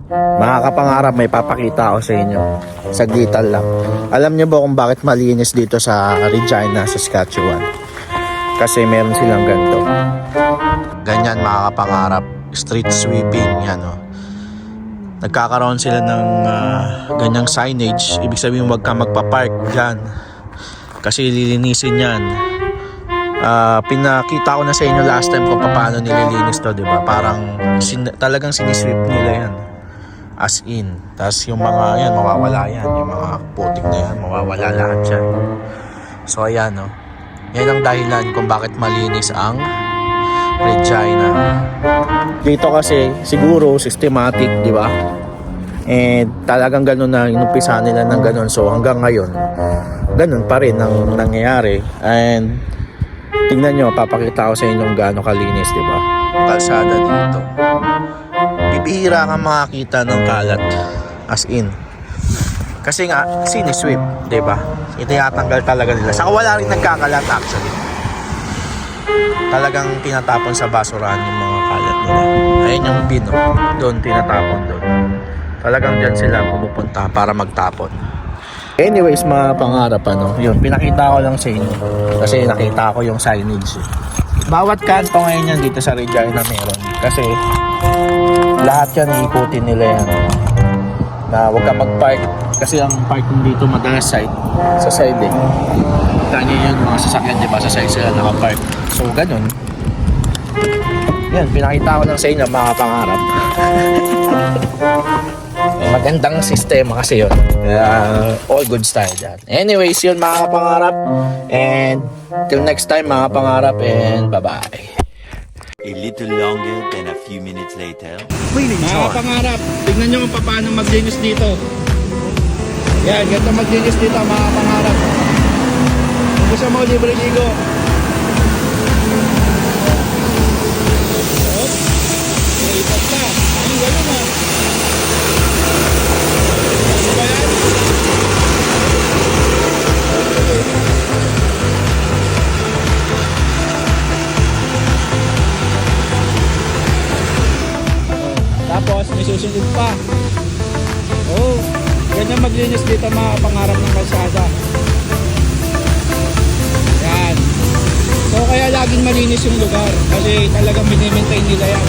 Mga kapangarap, may papakita ako sa inyo. Saglitan lang. Alam niyo ba kung bakit malinis dito sa Regina, Saskatchewan? Kasi meron silang ganito. Ganyan mga kapangarap. Street sweeping. Yan o. Nagkakaroon sila ng ganyang signage. Ibig sabihin huwag ka magpa-park dyan. Kasi lilinisin yan. Pinakita ko na sa inyo last time kung paano nililinis to, diba? Parang talagang sinisweep nila yan. As in. Tapos yung mga yan, mawawala yan. Yung mga putik na yan, mawawala lahat yan. So ayan o. Yan ang dahilan kung bakit malinis ang Regina. Dito kasi siguro systematic, di ba? And talagang ganun na inumpisa nila ng ganun. So hanggang ngayon, ganun pa rin ang nangyayari. And tingnan nyo, papakita ko sa inyo gaano kalinis, di ba? Kalsada dito. Bibihira kang makakita ng kalat. As in. Kasi nga, sinisweep, di ba? Itinatanggal talaga nila. Saka wala rin nagkakalat actually. Talagang tinatapon sa basurahan yung mga kalat nila. Ayun yung bin, doon tinatapon doon. Talagang dyan sila pumupunta para magtapon. Anyways, mga pangarap, yun, pinakita ko lang sa inyo. Kasi nakita ko yung signage. Bawat kanto ngayon yan dito sa Regina meron. Kasi lahat yan, iikutin nila yan. Na huwag ka mag-park. Kasi ang parking dito madalas sa side eh. Kita nyo yun, mga sasakyan, diba? Sa side sila nakapark. So, ganun. Yan, pinakita ko lang sa inyo, mga pangarap. Magandang sistema kasi yun. All good style dyan. Anyways, yun mga kapangarap. And till next time mga pangarap. And bye-bye. A little longer than a few minutes later. Mga pangarap, tignan nyo kung paano maglinis dito. Yan, ganito maglinis dito mga pangarap. Kung gusto mo, libre ligo. Ipat pa. Ang gano'n ha. Tapos may susunod pa. Oh, ganyan maglinis dito mga pangarap ng kalsada. Yan. So kaya laging malinis yung lugar kasi talagang minimaintain nila yan.